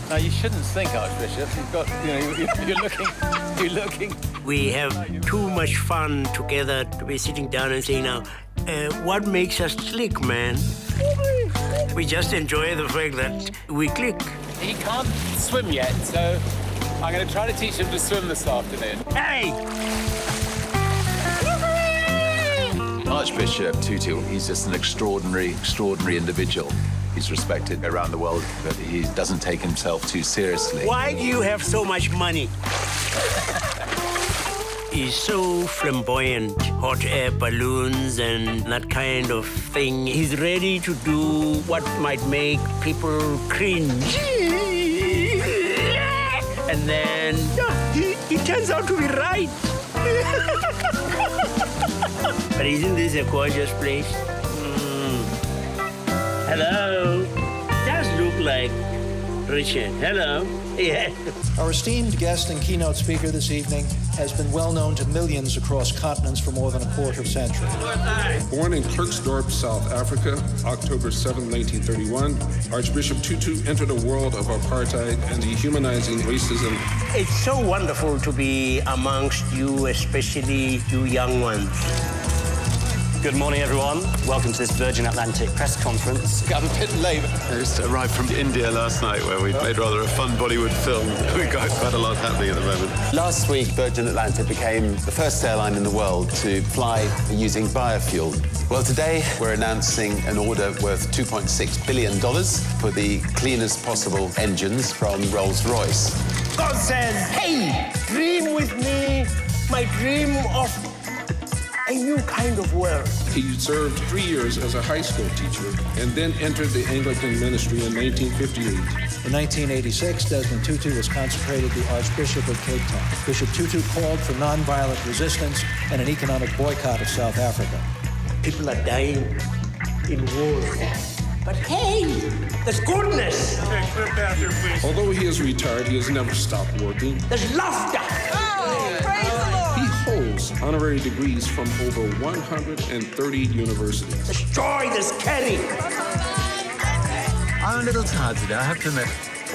Now, you shouldn't think, Archbishop. You've got, you're looking... We have too much fun together to be sitting down and saying, now, what makes us click, man? We just enjoy the fact that we click. He can't swim yet, so I'm going to try to teach him to swim this afternoon. Hey! Archbishop Tutu, he's just an extraordinary individual. He's respected around the world, but he doesn't take himself too seriously. Why do you have so much money? He's so flamboyant, hot air balloons and that kind of thing. He's ready to do what might make people cringe. And then he turns out to be right. But isn't this a gorgeous place? Hello. Does look like Richard. Hello. Yeah. Our esteemed guest and keynote speaker this evening has been well known to millions across continents for more than a quarter century. Born in Klerksdorp, South Africa, October 7, 1931, Archbishop Tutu entered a world of apartheid and dehumanizing racism. It's so wonderful to be amongst you, especially you young ones. Good morning, everyone. Welcome to this Virgin Atlantic press conference. I'm a bit late. I just arrived from India last night, where we made rather a fun Bollywood film. We've got quite a lot happening at the moment. Last week, Virgin Atlantic became the first airline in the world to fly using biofuel. Well, today, we're announcing an order worth $2.6 billion for the cleanest possible engines from Rolls-Royce. God says, hey, dream with me, my dream of a new kind of world. He served 3 years as a high school teacher and then entered the Anglican ministry in 1958. In 1986, Desmond Tutu was consecrated the Archbishop of Cape Town. Bishop Tutu called for nonviolent resistance and an economic boycott of South Africa. People are dying in war. But hey, there's goodness. Although he is retired, he has never stopped working. There's laughter. He holds honorary degrees from over 130 universities. There's joy, there's caring. I'm a little tired today, I have to admit.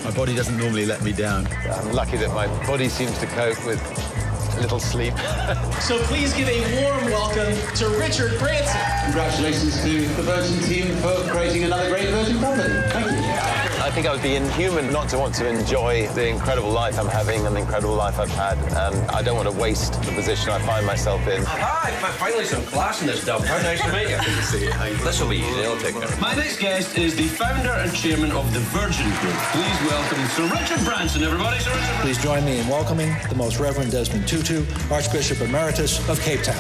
My body doesn't normally let me down. I'm lucky that my body seems to cope with a little sleep. So please give a warm welcome to Richard Branson. Congratulations to the Virgin team for creating another great Virgin company. Thank you. I think I would be inhuman not to want to enjoy the incredible life I'm having and the incredible life I've had. And I don't want to waste the position I find myself in. Hi, finally some class in this dump. How nice to meet you. Good to see you. This will be easy, I'll take care. My next guest is the founder and chairman of the Virgin Group. Please welcome Sir Richard Branson, everybody. Sir Richard. Please join me in welcoming the Most Reverend Desmond Tutu, Archbishop Emeritus of Cape Town.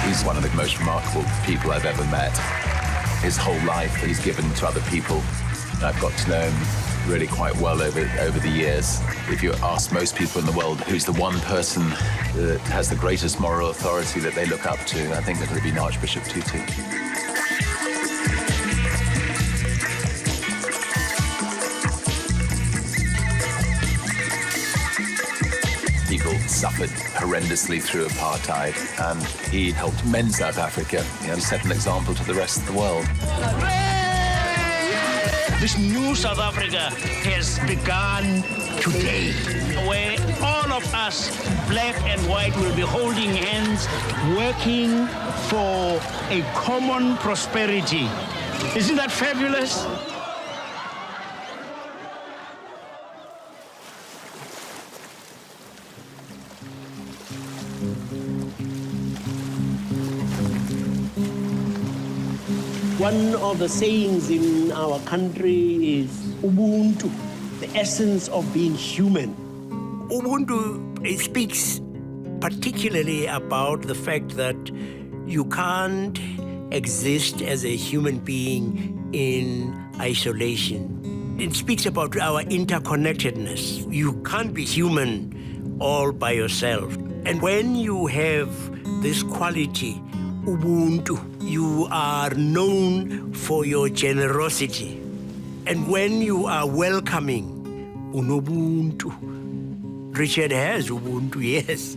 He's one of the most remarkable people I've ever met. His whole life he's given to other people. I've got to know him really quite well over the years. If you ask most people in the world who's the one person that has the greatest moral authority that they look up to, I think it would be Archbishop Tutu. People suffered horrendously through apartheid, and he helped mend South Africa. You know, set an example to the rest of the world. This new South Africa has begun today, where all of us, black and white, will be holding hands, working for a common prosperity. Isn't that fabulous? One of the sayings in our country is Ubuntu, the essence of being human. Ubuntu, it speaks particularly about the fact that you can't exist as a human being in isolation. It speaks about our interconnectedness. You can't be human all by yourself. And when you have this quality, Ubuntu, you are known for your generosity. And when you are welcoming, Unubuntu. Richard has Ubuntu, yes.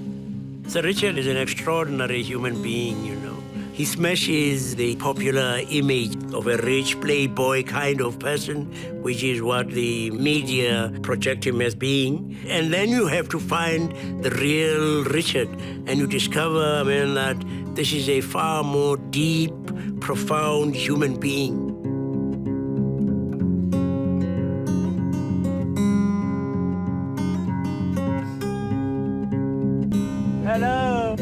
So Richard is an extraordinary human being, you know. He smashes the popular image of a rich playboy kind of person, which is what the media project him as being. And then you have to find the real Richard, and you discover, that this is a far more deep, profound human being. Hello.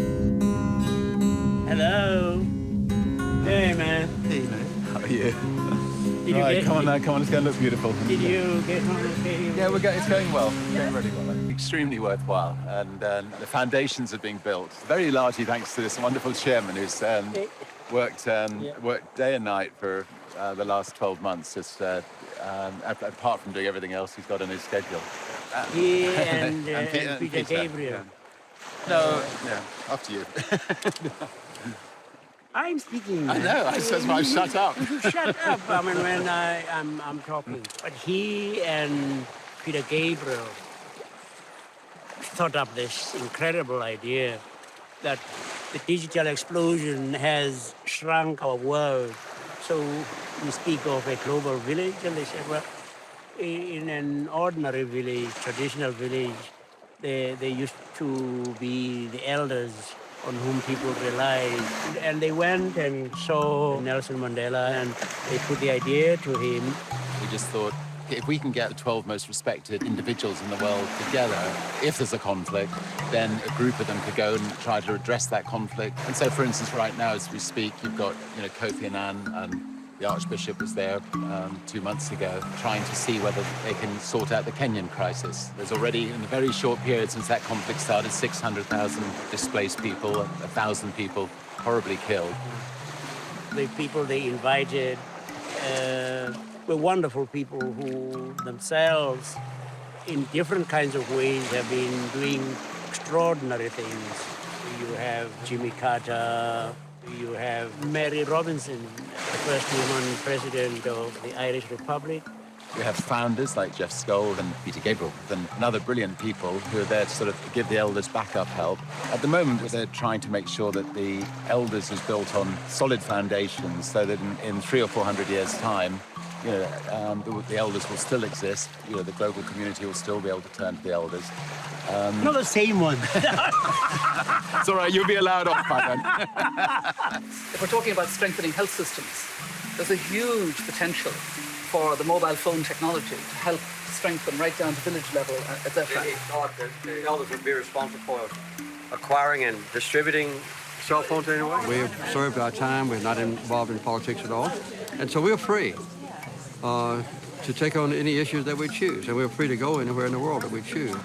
Hello. Hey, man. Hey, man. How are you? Come on, it's going to look beautiful. Did you get home okay? Yeah, it's going well. It's going really well. Extremely worthwhile. And the foundations are being built, very largely thanks to this wonderful chairman who's worked day and night for the last 12 months, just apart from doing everything else he's got on his schedule. He and Peter Gabriel. Yeah. No, after you. I'm speaking. I know, I said, well, shut up. You shut up, when I'm talking. But he and Peter Gabriel thought up this incredible idea that the digital explosion has shrunk our world. So we speak of a global village, and they said, well, in an ordinary village, traditional village, they used to be the elders on whom people relied. And they went and saw Nelson Mandela, and they put the idea to him. We just thought, if we can get the 12 most respected individuals in the world together, if there's a conflict, then a group of them could go and try to address that conflict. And so, for instance, right now, as we speak, you've got, Kofi Annan, and the Archbishop was there 2 months ago, trying to see whether they can sort out the Kenyan crisis. There's already, in a very short period since that conflict started, 600,000 displaced people, 1,000 people horribly killed. The people they invited were wonderful people who themselves, in different kinds of ways, have been doing extraordinary things. You have Jimmy Carter, you have Mary Robinson, the first woman president of the Irish Republic. You have founders like Jeff Skoll and Peter Gabriel and other brilliant people who are there to sort of give the elders backup help. At the moment, they're trying to make sure that the elders is built on solid foundations so that in 300 or 400 years' time, the elders will still exist. The global community will still be able to turn to the elders. Not the same one. It's all right, you'll be allowed off by then. If we're talking about strengthening health systems, there's a huge potential for the mobile phone technology to help strengthen right down to village level, etc. They thought that the elders would be responsible for acquiring and distributing cell phones anyway? We've served our time. We're not involved in politics at all. And so we're free to take on any issues that we choose. And we're free to go anywhere in the world that we choose.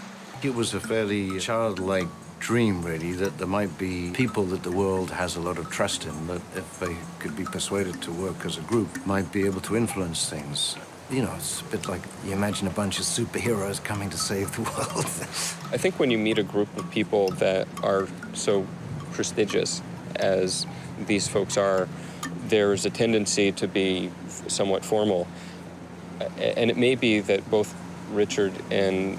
It was a fairly childlike dream, really, that there might be people that the world has a lot of trust in, that if they could be persuaded to work as a group, might be able to influence things. It's a bit like you imagine a bunch of superheroes coming to save the world. I think when you meet a group of people that are so prestigious as these folks are, there's a tendency to be somewhat formal. And it may be that both Richard and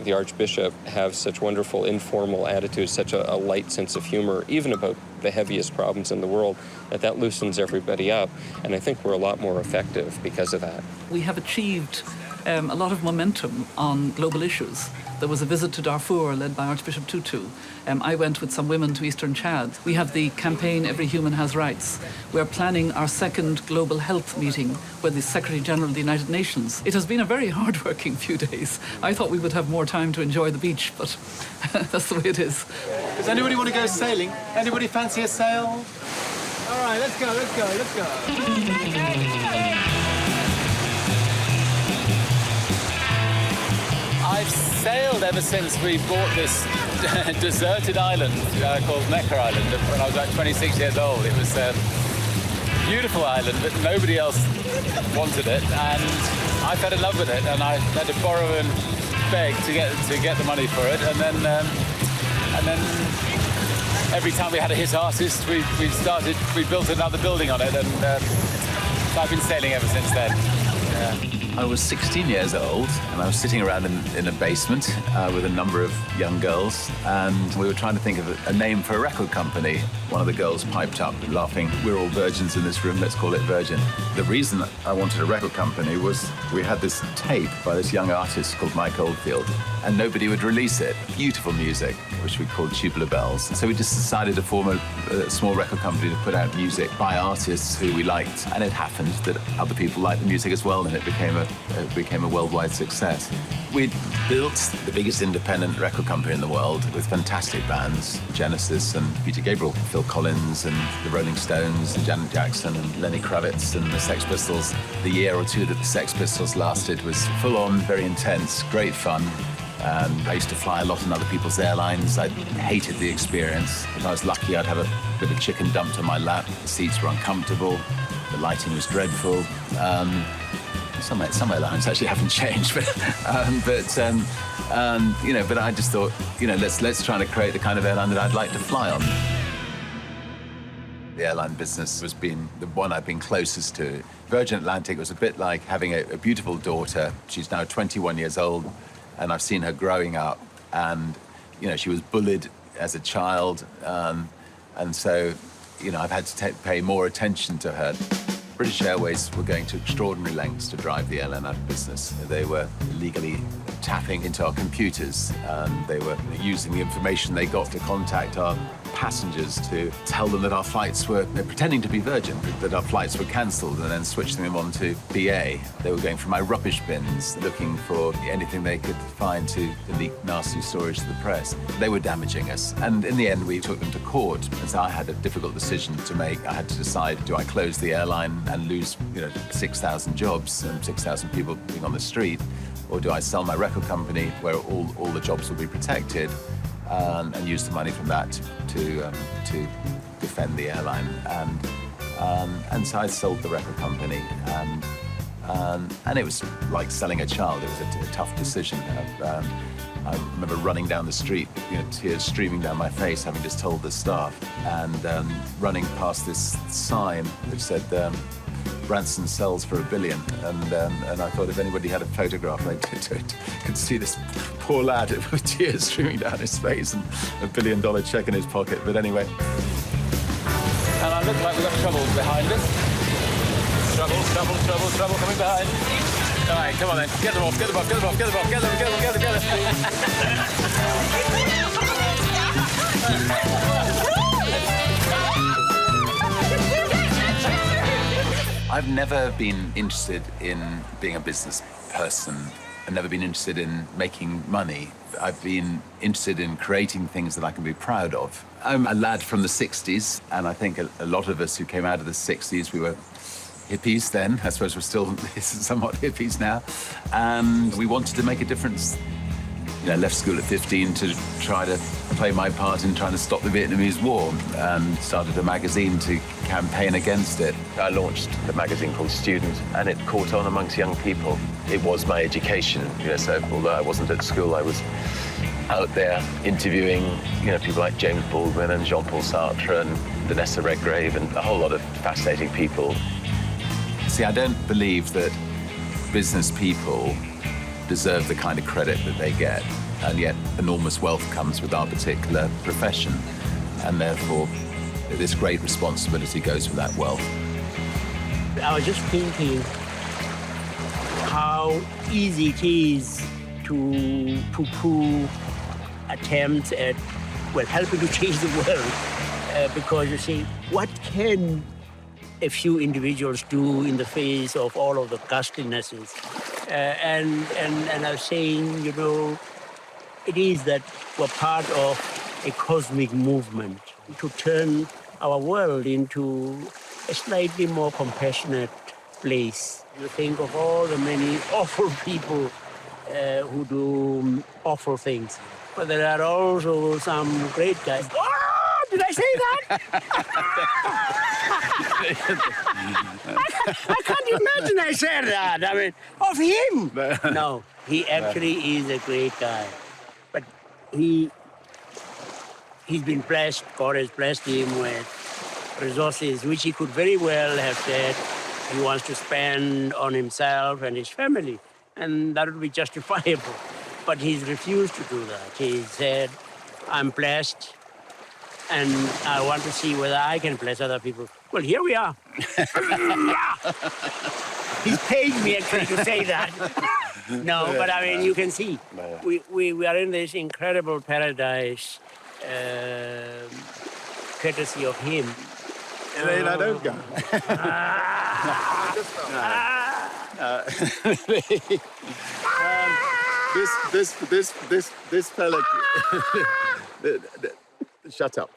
the Archbishop have such wonderful informal attitudes, such a light sense of humor, even about the heaviest problems in the world, that loosens everybody up. And I think we're a lot more effective because of that. We have achieved a lot of momentum on global issues. There was a visit to Darfur led by Archbishop Tutu. I went with some women to Eastern Chad. We have the campaign Every Human Has Rights. We're planning our second global health meeting with the Secretary General of the United Nations. It has been a very hard-working few days. I thought we would have more time to enjoy the beach, but that's the way it is. Does anybody want to go sailing? Anybody fancy a sail? All right, let's go. I've sailed ever since we bought this deserted island called Necker Island when I was like 26 years old. It was a beautiful island, but nobody else wanted it, and I fell in love with it, and I had to borrow and beg to get the money for it, and then every time we had a hit artist, we built another building on it, and I've been sailing ever since then. I was 16 years old, and I was sitting around in a basement with a number of young girls, and we were trying to think of a name for a record company. One of the girls piped up, laughing, "We're all virgins in this room, let's call it Virgin." The reason I wanted a record company was we had this tape by this young artist called Mike Oldfield, and nobody would release it. Beautiful music, which we called Tubular Bells. So we just decided to form a small record company to put out music by artists who we liked, and it happened that other people liked the music as well, and it became a worldwide success. We built the biggest independent record company in the world with fantastic bands, Genesis and Peter Gabriel, Phil Collins and the Rolling Stones and Janet Jackson and Lenny Kravitz and the Sex Pistols. The year or two that the Sex Pistols lasted was full on, very intense, great fun. I used to fly a lot on other people's airlines. I hated the experience. If I was lucky, I'd have a bit of chicken dumped on my lap. The seats were uncomfortable. The lighting was dreadful. Some airlines actually haven't changed, but I just thought, let's try to create the kind of airline that I'd like to fly on. The airline business has been the one I've been closest to. Virgin Atlantic was a bit like having a beautiful daughter. She's now 21 years old, and I've seen her growing up, and she was bullied as a child, and so I've had to pay more attention to her. British Airways were going to extraordinary lengths to drive the airline out of business. They were illegally tapping into our computers, and they were using the information they got to contact our passengers to tell them that our flights were, pretending to be Virgin, that our flights were cancelled, and then switching them on to BA. They were going for my rubbish bins, looking for anything they could find to leak nasty stories to the press. They were damaging us, and in the end we took them to court. And so I had a difficult decision to make. I had to decide, do I close the airline and lose 6,000 jobs and 6,000 people being on the street, or do I sell my record company where all the jobs will be protected, and use the money from that to defend the airline? And so I sold the record company, and it was like selling a child. It was a tough decision. I remember running down the street, tears streaming down my face, having just told the staff, and running past this sign which said, Branson sells for $1 billion, and I thought if anybody had a photograph, they could see this poor lad with tears streaming down his face and $1 billion check in his pocket. But anyway. And I look like we've got trouble behind us. Trouble coming behind. All right, come on then, get them off. I've never been interested in being a business person. I've never been interested in making money. I've been interested in creating things that I can be proud of. I'm a lad from the 60s, and I think a lot of us who came out of the 60s, we were hippies then. I suppose we're still somewhat hippies now. And we wanted to make a difference. Left school at 15 to try to play my part in trying to stop the Vietnamese War, and started a magazine to campaign against it. I launched a magazine called Student, and it caught on amongst young people. It was my education, so although I wasn't at school, I was out there interviewing, people like James Baldwin and Jean-Paul Sartre and Vanessa Redgrave and a whole lot of fascinating people. See, I don't believe that business people deserve the kind of credit that they get, and yet enormous wealth comes with our particular profession, and therefore this great responsibility goes with that wealth. I was just thinking how easy it is to poo-poo attempts at, helping to change the world, because you see, what can a few individuals do in the face of all of the ghastlinesses? And I was saying, it is that we're part of a cosmic movement to turn our world into a slightly more compassionate place. You think of all the many awful people who do awful things, but there are also some great guys. Oh, did I say that? I can't imagine I said that. I mean, of him. No, he actually is a great guy. But he's been blessed, God has blessed him with resources which he could very well have said, he wants to spend on himself and his family, and that would be justifiable. But he's refused to do that. He said, I'm blessed, and I want to see whether I can bless other people. Well, here we are. He's paid me actually to say that. No, but I mean, you can see, we are in this incredible paradise, courtesy of him. I don't go. This fella. Shut up.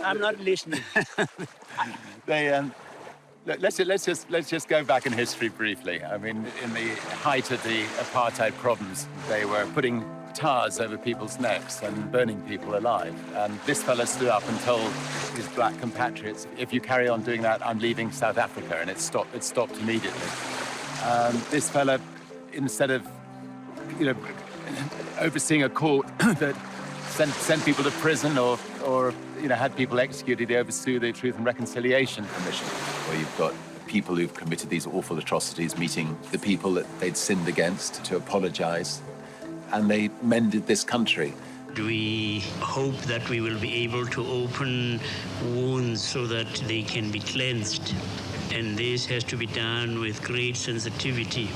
I'm not listening. Let's just go back in history briefly. I mean, in the height of the apartheid problems, they were putting tars over people's necks and burning people alive. And this fella stood up and told his black compatriots, if you carry on doing that, I'm leaving South Africa. And it stopped immediately. This fella, instead of overseeing a court that sent people to prison or had people executed, they oversaw the Truth and Reconciliation Commission. Where you've got people who've committed these awful atrocities meeting the people that they'd sinned against to apologize, and they mended this country. We hope that we will be able to open wounds so that they can be cleansed. And this has to be done with great sensitivity.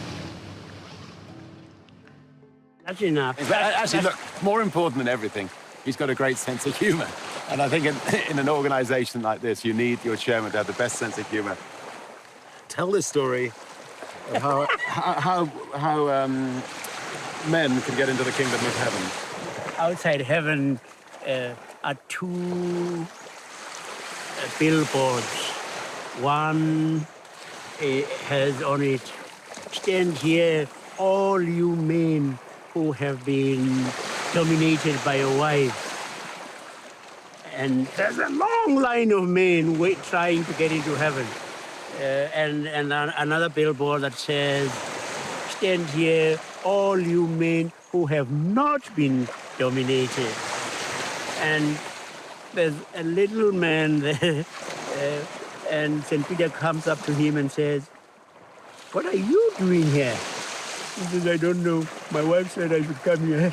That's enough. Actually, look, more important than everything, he's got a great sense of humor. And I think in an organization like this, you need your chairman to have the best sense of humor. Tell the story of how men can get into the kingdom of heaven. Outside heaven are two billboards. One has on it, stand here, all you men who have been dominated by a wife. And there's a long line of men trying to get into heaven. And another billboard that says, stand here, all you men who have not been dominated. And there's a little man there, and St. Peter comes up to him and says, what are you doing here? He says, I don't know. My wife said I should come here.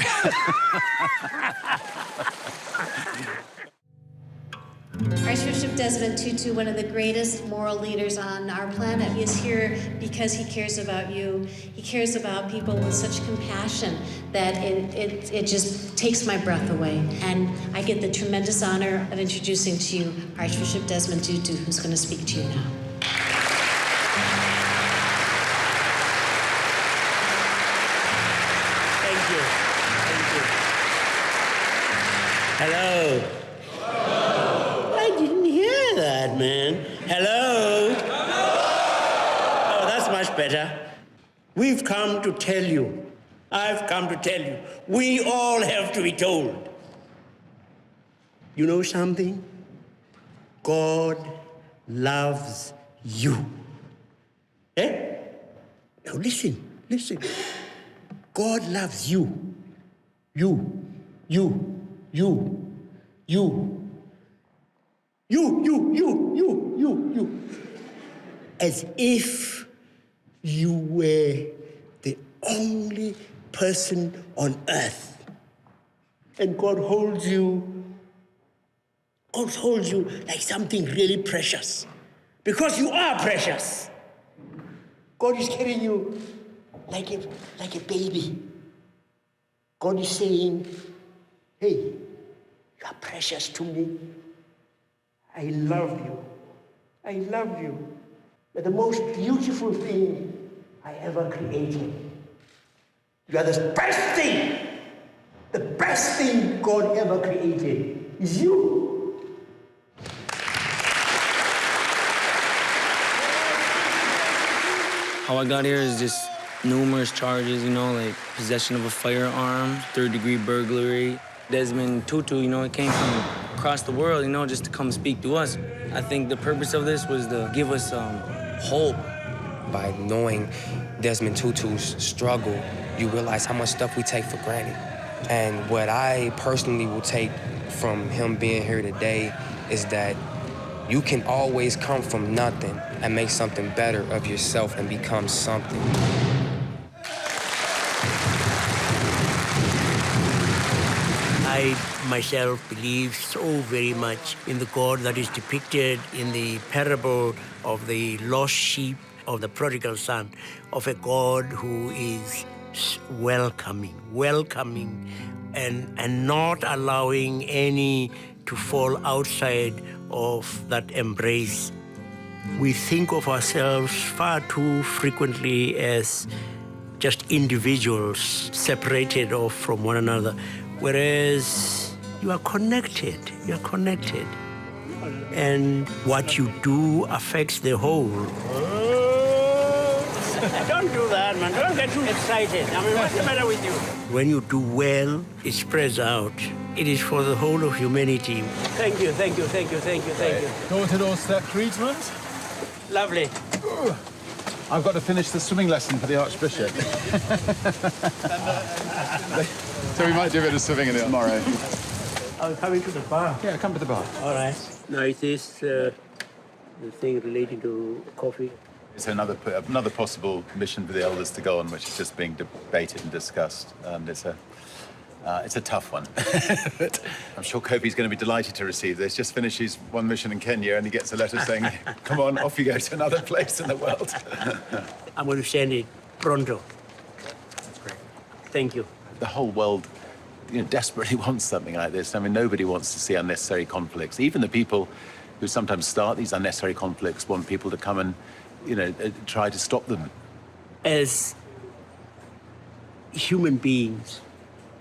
Archbishop Desmond Tutu, one of the greatest moral leaders on our planet. He is here because he cares about you. He cares about people with such compassion that it just takes my breath away. And I get the tremendous honor of introducing to you Archbishop Desmond Tutu, who's going to speak to you now. Thank you. Thank you. Hello. That, man. Hello? Oh, that's much better. We've come to tell you. I've come to tell you. We all have to be told. You know something? God loves you. Eh? Now listen. God loves you. You. As if you were the only person on earth. And God holds you like something really precious. Because you are precious. God is carrying you like a baby. God is saying, hey, you are precious to me. I love you. I love you. You're the most beautiful thing I ever created. You are the best thing. The best thing God ever created is you. How I got here is just numerous charges, like possession of a firearm, third-degree burglary. Desmond Tutu, it came from across the world, just to come speak to us. I think the purpose of this was to give us hope. By knowing Desmond Tutu's struggle, you realize how much stuff we take for granted. And what I personally will take from him being here today is that you can always come from nothing and make something better of yourself and become something. I myself believe so very much in the God that is depicted in the parable of the lost sheep of the prodigal son, of a God who is welcoming, and not allowing any to fall outside of that embrace. We think of ourselves far too frequently as just individuals separated off from one another, whereas you are connected. And what you do affects the whole. Don't do that, man. Don't get too excited. I mean, what's the matter with you? When you do well, it spreads out. It is for the whole of humanity. Thank you. Door-to-door step treatment. Lovely. I've got to finish the swimming lesson for the Archbishop. So we might do a bit of swimming in it tomorrow. I'm coming to the bar. Yeah, come to the bar. All right. Now, is this the thing relating to coffee? It's another possible mission for the elders to go on, which is just being debated and discussed, and it's a tough one. But I'm sure Kofi's going to be delighted to receive this. Just finished his one mission in Kenya, and he gets a letter saying, "Come on, off you go to another place in the world." I'm going to send it pronto. That's great. Thank you. The whole world, desperately wants something like this. I mean, nobody wants to see unnecessary conflicts. Even the people who sometimes start these unnecessary conflicts want people to come and try to stop them. As human beings,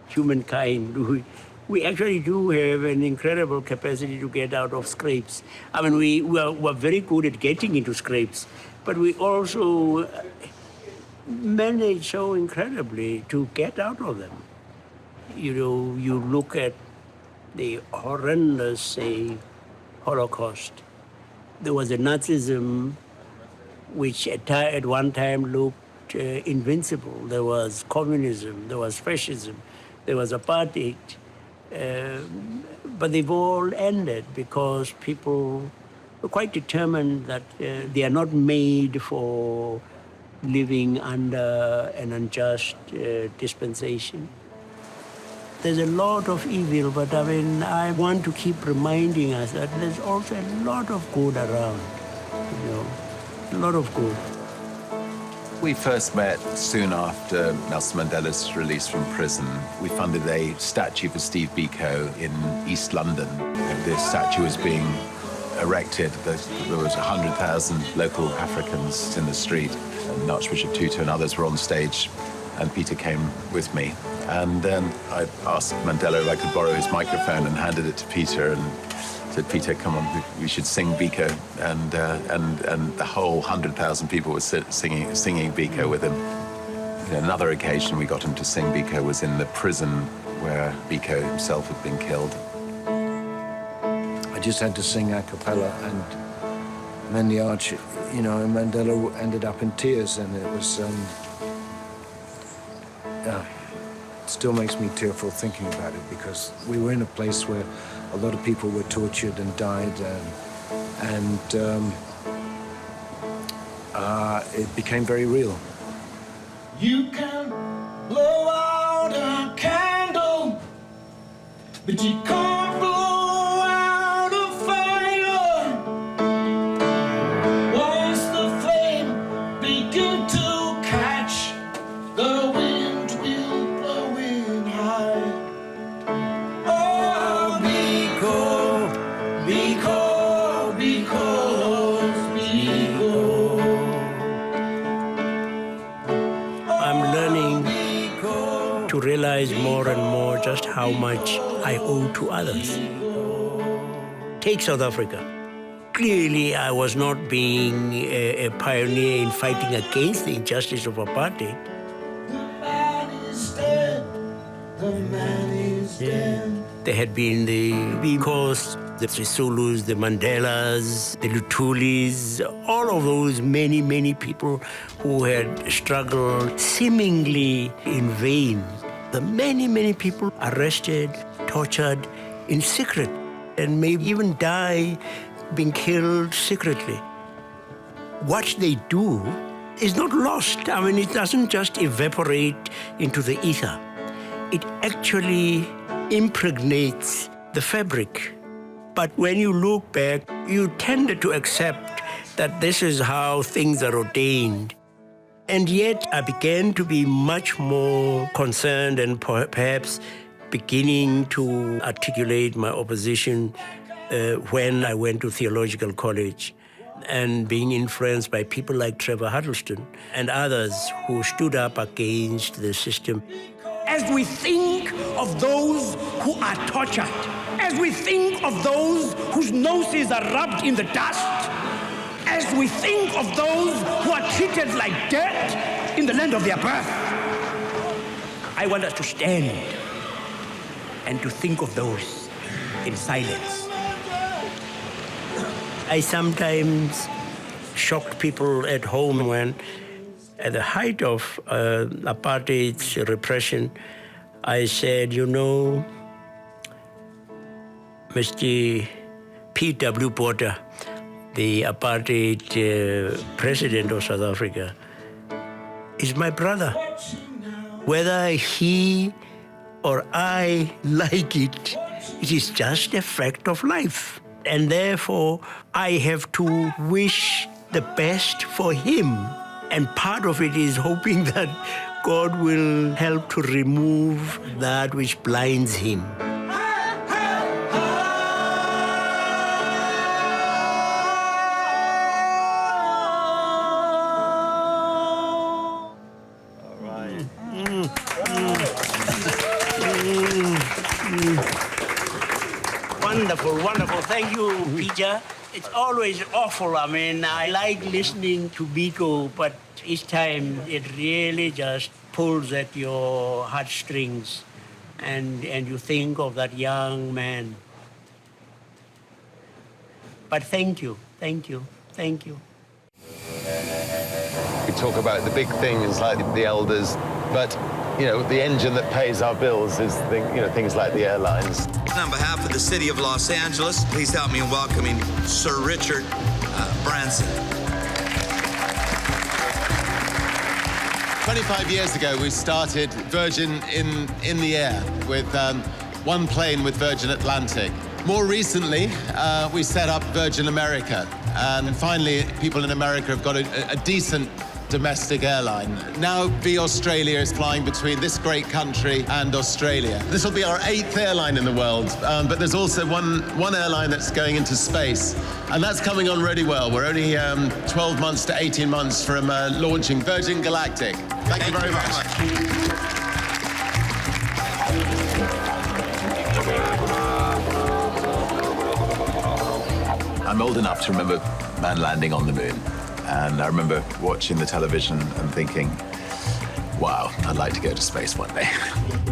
humankind, we actually do have an incredible capacity to get out of scrapes. I mean, we're very good at getting into scrapes, but we also manage so incredibly to get out of them. You look at the horrendous, say, Holocaust. There was a Nazism which at one time looked invincible. There was communism, there was fascism, there was apartheid. But they've all ended because people were quite determined that they are not made for living under an unjust dispensation. There's a lot of evil, but I want to keep reminding us that there's also a lot of good around, a lot of good. We first met soon after Nelson Mandela's release from prison. We funded a statue for Steve Biko in East London. This statue was being erected. There was 100,000 local Africans in the street. And Archbishop Tutu and others were on stage, and Peter came with me. And then I asked Mandela if I could borrow his microphone and handed it to Peter and said, "Peter, come on, we should sing Biko." And the whole 100,000 people were singing Biko with him. Another occasion we got him to sing Biko was in the prison where Biko himself had been killed. I just had to sing a cappella, and then the Mandela ended up in tears, and it was, it still makes me tearful thinking about it, because we were in a place where a lot of people were tortured and died, and it became very real. You can blow out a candle, but you can't blow out a fire. Once the flame begins to catch, the wind will blow it high. Oh, Biko, Biko, Biko, Biko. I'm learning to realize more and more just how much I owe to others. Take South Africa. Clearly, I was not being a pioneer in fighting against the injustice of apartheid. The man is dead. The man is dead. There had been the Bikos, the Sisulus, the Mandelas, the Lutulis, all of those many, many people who had struggled seemingly in vain. The many, many people arrested, tortured, in secret and maybe even die being killed secretly. What they do is not lost. I mean, it doesn't just evaporate into the ether. It actually impregnates the fabric. But when you look back, you tended to accept that this is how things are ordained. And yet I began to be much more concerned and perhaps beginning to articulate my opposition when I went to theological college and being influenced by people like Trevor Huddleston and others who stood up against the system. As we think of those who are tortured, as we think of those whose noses are rubbed in the dust, as we think of those who are treated like dirt in the land of their birth, I want us to stand and to think of those in silence. I sometimes shocked people at home when, at the height of apartheid's repression, I said, you know, Mr. P.W. Porter, the apartheid president of South Africa, is my brother. Whether he or I like it, it is just a fact of life. And therefore, I have to wish the best for him. And part of it is hoping that God will help to remove that which blinds him. Wonderful, wonderful. Thank you, Peter. It's always awful. I mean, I like listening to Biko, but each time it really just pulls at your heartstrings and you think of that young man. But thank you, thank you, thank you. We talk about the big things like the elders, but the engine that pays our bills is things like the airlines. On behalf of the city of Los Angeles, please help me in welcoming Sir Richard Branson. 25 years ago, we started Virgin in the air with one plane with Virgin Atlantic. More recently, we set up Virgin America. And finally, people in America have got a decent domestic airline. Now, V Australia is flying between this great country and Australia. This will be our 8th airline in the world, but there's also one airline that's going into space, and that's coming on really well. We're only 12 months to 18 months from launching Virgin Galactic. Thank you very much. I'm old enough to remember man landing on the moon. And I remember watching the television and thinking, wow, I'd like to go to space one day.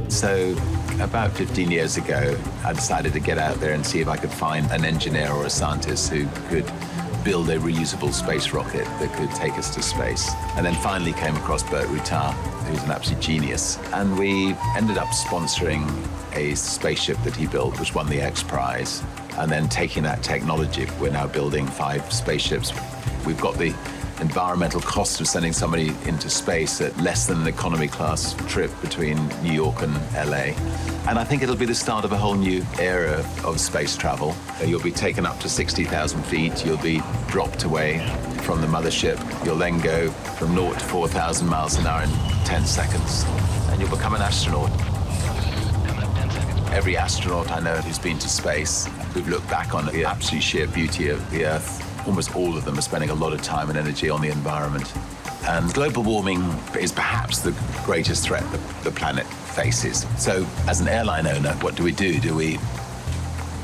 So about 15 years ago, I decided to get out there and see if I could find an engineer or a scientist who could build a reusable space rocket that could take us to space. And then finally came across Burt Rutar, who's an absolute genius. And we ended up sponsoring a spaceship that he built, which won the X Prize. And then taking that technology, we're now building 5 spaceships. We've got the environmental cost of sending somebody into space at less than an economy class trip between New York and LA. And I think it'll be the start of a whole new era of space travel. You'll be taken up to 60,000 feet. You'll be dropped away from the mothership. You'll then go from 0 to 4,000 miles an hour in 10 seconds. And you'll become an astronaut. Every astronaut I know who's been to space, who've looked back on the absolute sheer beauty of the Earth, almost all of them are spending a lot of time and energy on the environment. And global warming is perhaps the greatest threat the planet faces. So as an airline owner, what do? Do we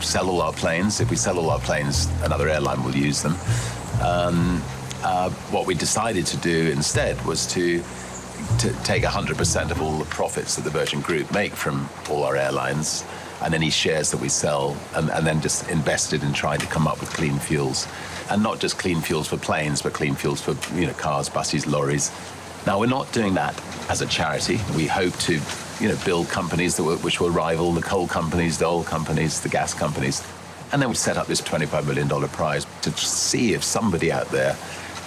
sell all our planes? If we sell all our planes, another airline will use them. What we decided to do instead was to take 100% of all the profits that the Virgin Group make from all our airlines and any shares that we sell, and then just invested in trying to come up with clean fuels. And not just clean fuels for planes, but clean fuels for cars, buses, lorries. Now, we're not doing that as a charity. We hope to build companies which will rival the coal companies, the oil companies, the gas companies. And then we set up this $25 million prize to see if somebody out there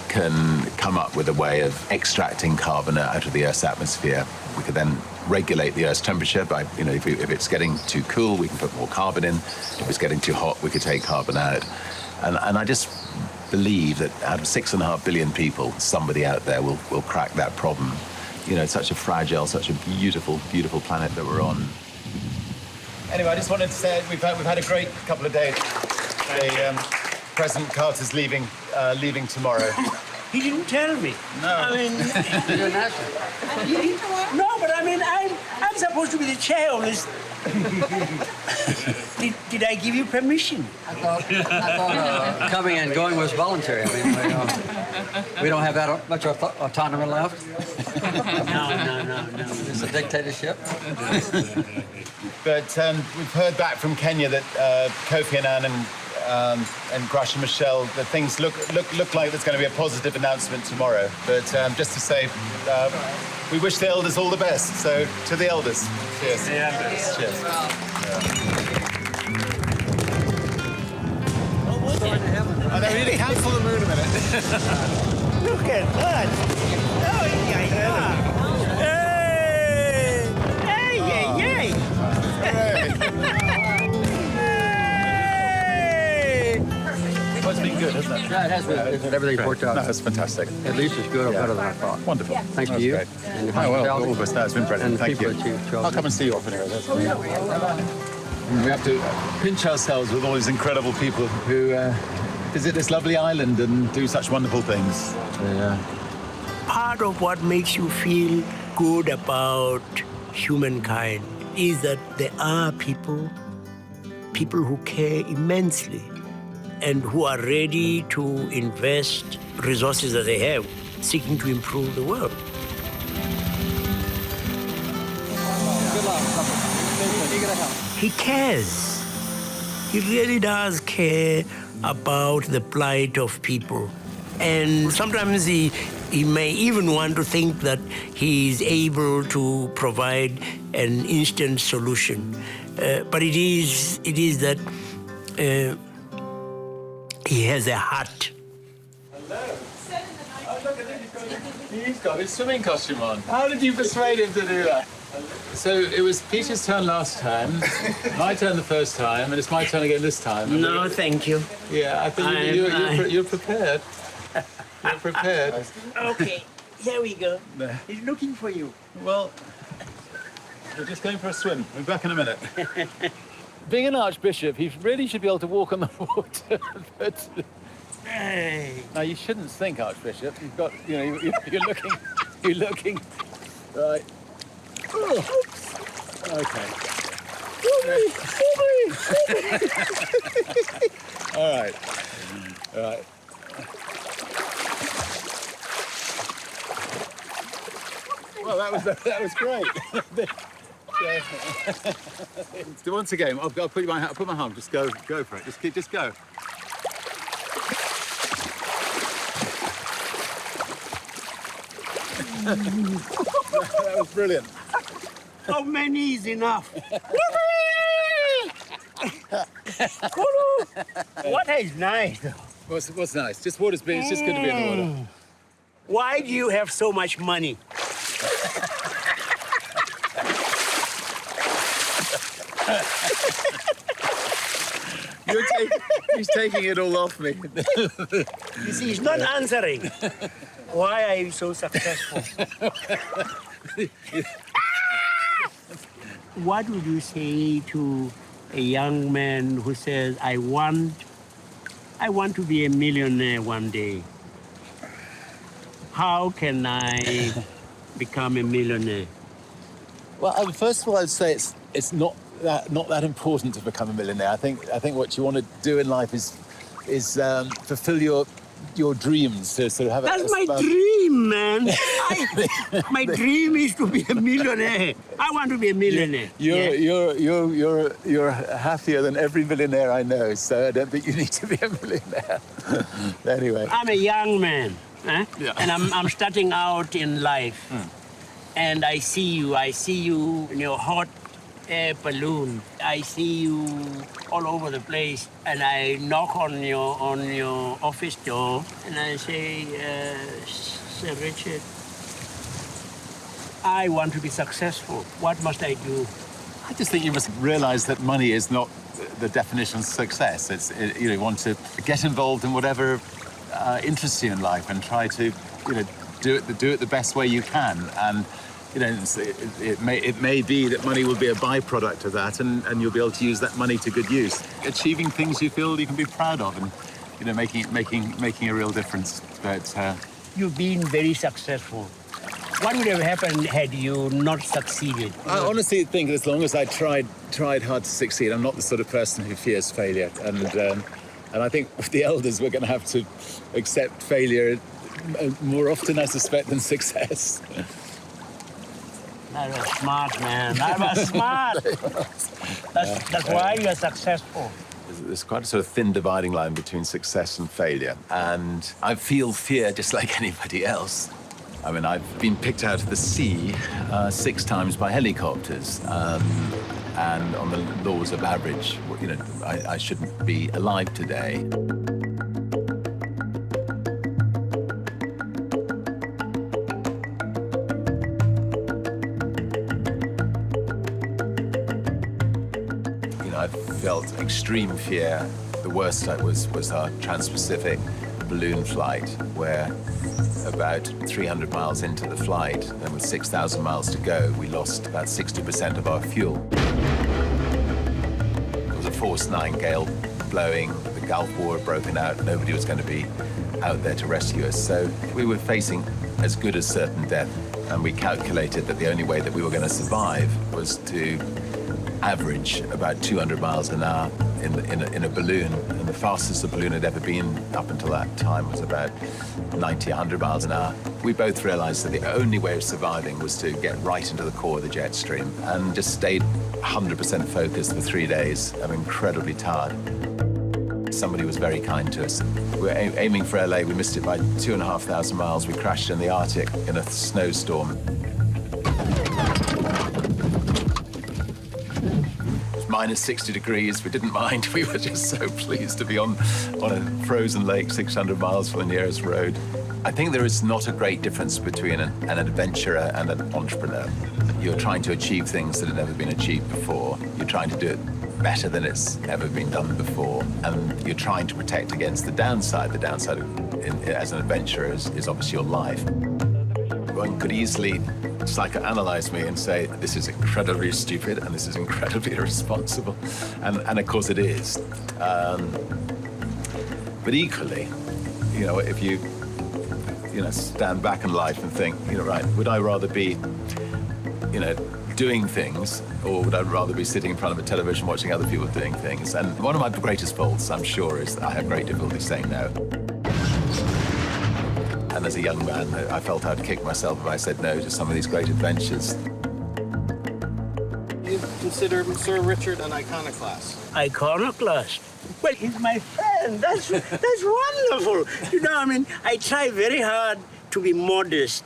can come up with a way of extracting carbon out of the Earth's atmosphere. We could then regulate the Earth's temperature by, if it's getting too cool, we can put more carbon in. If it's getting too hot, we could take carbon out. And I just believe that out of 6.5 billion people, somebody out there will crack that problem. It's such a fragile, such a beautiful, beautiful planet that we're on. Anyway, I just wanted to say we've had a great couple of days. President Carter's leaving tomorrow. He didn't tell me. No. I mean, You didn't ask him. no, but I mean, I'm supposed to be the chair of this. Did I give you permission? I thought coming and going was voluntary. I mean, we don't have that much autonomy left. No. It's a dictatorship. But we've heard back from Kenya that Kofi Annan and Grasha Michelle, that things look like there's going to be a positive announcement tomorrow. But just to say, we wish the elders all the best. So to the elders, cheers. The elders. Cheers. Oh, they really cancel the moon a minute. Look at that. Oh, yeah. Hey! Well, it's been good, hasn't it? Yeah, it has been. Everything's worked out. No, that's fantastic. At least as good or better than I thought. Wonderful. Thanks to you. Great. And your Oh, well, hospitality. all of us. No, it's been brilliant. And the Thank people you. that you've chosen. I'll come and see you often here. We have to pinch ourselves with all these incredible people who visit this lovely island and do such wonderful things. Part of what makes you feel good about humankind is that there are people who care immensely and who are ready to invest resources that they have, seeking to improve the world. Good luck. He cares. He really does care about the plight of people. And sometimes he may even want to think that he is able to provide an instant solution. But it is that he has a heart. Hello. Oh, look at this. He's got his swimming costume on. How did you persuade him to do that? So it was Peter's turn last time, my turn the first time, and it's my turn again this time. No, thank you. Yeah, I think you're prepared. You're prepared. Okay, here we go. He's looking for you. Well, we're just going for a swim. We'll be back in a minute. Being an archbishop, he really should be able to walk on the water. But now you shouldn't think, Archbishop. You've got, you're looking. Right. Okay. All right. Well, that was great. Once again, I'll put my arm. Just go for it. Just go. That was brilliant. How many is enough? Water is nice. What's nice? Just water's been. It's just good to be in the water. Why do you have so much money? He's taking it all off me. You see, he's not answering. Why are you so successful? What would you say to a young man who says, I want to be a millionaire one day? How can I become a millionaire? Well, first of all, I'd say it's not that important to become a millionaire. I think what you want to do in life is fulfill your dreams. To sort of have That's my dream, man. My dream is to be a millionaire. I want to be a millionaire. You're happier than every millionaire I know, so I don't think you need to be a millionaire. Anyway, I'm a young man, yeah. And I'm starting out in life. and I see you in your hot air balloon. I see you all over the place, and I knock on your office door, and I say, Sir Richard, I want to be successful. What must I do? I just think you must realize that money is not the definition of success. You want to get involved in whatever interests you in life and try to, do it the best way you can. And it may be that money will be a byproduct of that, and you'll be able to use that money to good use, achieving things you feel you can be proud of, and making a real difference. But you've been very successful. What would have happened had you not succeeded? I honestly think as long as I tried hard to succeed, I'm not the sort of person who fears failure. And I think with the elders, we're going to have to accept failure more often, I suspect, than success. That was smart, man. That was smart. That's why you're successful. There's quite a sort of thin dividing line between success and failure. And I feel fear just like anybody else. I mean, I've been picked out of the sea 6 times by helicopters. And on the laws of average, I shouldn't be alive today. I felt extreme fear. The worst was our Trans-Pacific balloon flight, where about 300 miles into the flight, and with 6,000 miles to go, we lost about 60% of our fuel. There was a force 9 gale blowing, the Gulf War had broken out, nobody was going to be out there to rescue us. So we were facing as good as certain death, and we calculated that the only way that we were going to survive was to average about 200 miles an hour in a balloon, and the fastest the balloon had ever been up until that time was about 90, 100 miles an hour. We both realized that the only way of surviving was to get right into the core of the jet stream, and just stayed 100% focused for 3 days. I'm incredibly tired. Somebody was very kind to us. We were aiming for LA, we missed it by 2,500 miles. We crashed in the Arctic in a snowstorm. Minus 60 degrees, we didn't mind. We were just so pleased to be on a frozen lake 600 miles from the nearest road. I think there is not a great difference between an adventurer and an entrepreneur. You're trying to achieve things that have never been achieved before. You're trying to do it better than it's ever been done before. And you're trying to protect against the downside. The downside as an adventurer is obviously your life. One could easily psychoanalyze me and say, this is incredibly stupid and this is incredibly irresponsible. And of course it is. But equally, if you, stand back in life and think, right, would I rather be, doing things, or would I rather be sitting in front of a television watching other people doing things? And one of my greatest faults, I'm sure, is that I have great difficulty saying no. And as a young man, I felt I'd kick myself if I said no to some of these great adventures. You consider Sir Richard an iconoclast? Iconoclast? Well, he's my friend. That's wonderful. I try very hard to be modest,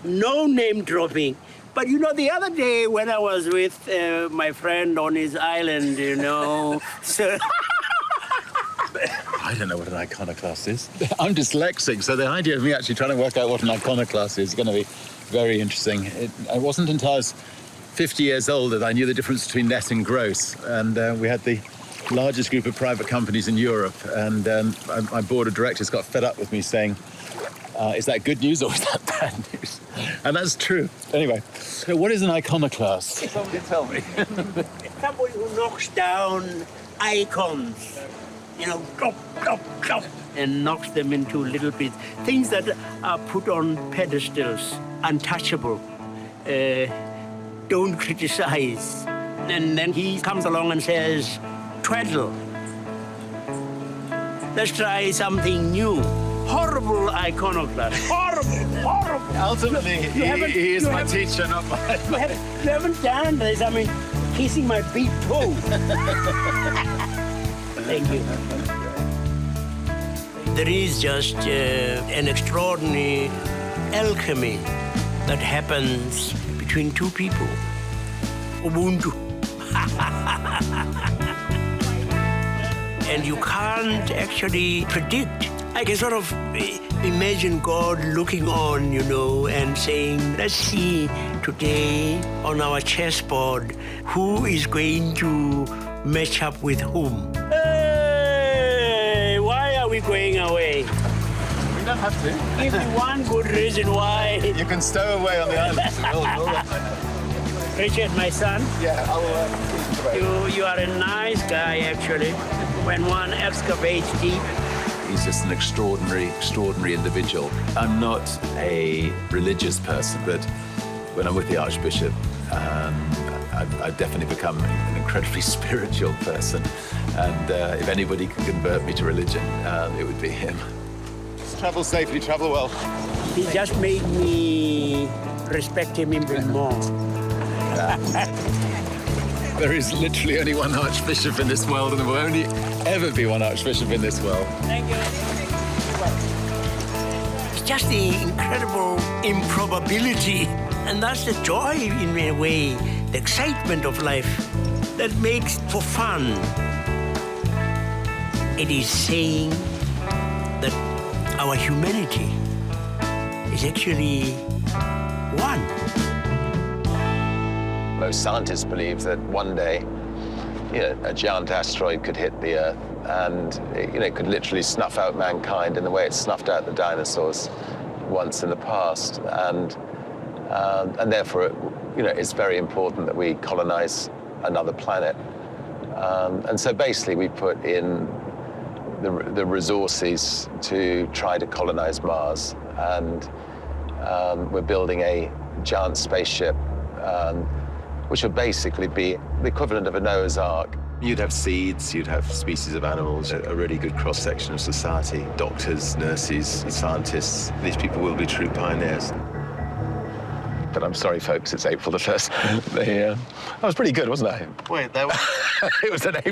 no name dropping. But the other day when I was with my friend on his island, so... I don't know what an iconoclast is. I'm dyslexic, so the idea of me actually trying to work out what an iconoclast is going to be very interesting. It wasn't until I was 50 years old that I knew the difference between net and gross. And we had the largest group of private companies in Europe. And my board of directors got fed up with me saying, is that good news or is that bad news? And that's true. Anyway, so what is an iconoclast? Somebody tell me. Somebody who knocks down icons. Drop, and knocks them into little bits. Things that are put on pedestals, untouchable, don't criticize. And then he comes along and says, twaddle. Let's try something new. Horrible iconoclast. Horrible. Ultimately, he is my teacher, not my... You haven't done this. Kissing my big toe. Thank you. There is just an extraordinary alchemy that happens between two people. Ubuntu. And you can't actually predict. I can sort of imagine God looking on, and saying, let's see today on our chessboard who is going to match up with whom. Hey, why are we going away? We don't have to. Give me one good reason why. You can stow away on the island. Richard, my son. Yeah, I'll you are a nice guy, actually, when one excavates deep. He's just an extraordinary individual. I'm not a religious person, but when I'm with the Archbishop, I've definitely become an incredibly spiritual person. And if anybody can convert me to religion, it would be him. Travel safely, travel well. He just made me respect him even more. There is literally only one Archbishop in this world, and there will only ever be one Archbishop in this world. Thank you. It's just the incredible improbability, and that's the joy, in a way, the excitement of life that makes for fun. It is saying that our humanity is actually one. Most scientists believe that one day, a giant asteroid could hit the Earth and, it could literally snuff out mankind in the way it snuffed out the dinosaurs once in the past. And therefore, it's very important that we colonize another planet. And so basically we put in the resources to try to colonize Mars. And we're building a giant spaceship which would basically be the equivalent of a Noah's Ark. You'd have seeds, you'd have species of animals, a really good cross-section of society, doctors, nurses, scientists. These people will be true pioneers. But I'm sorry, folks, it's April the 1st. I was pretty good, wasn't I? Wait, that was... It was an April.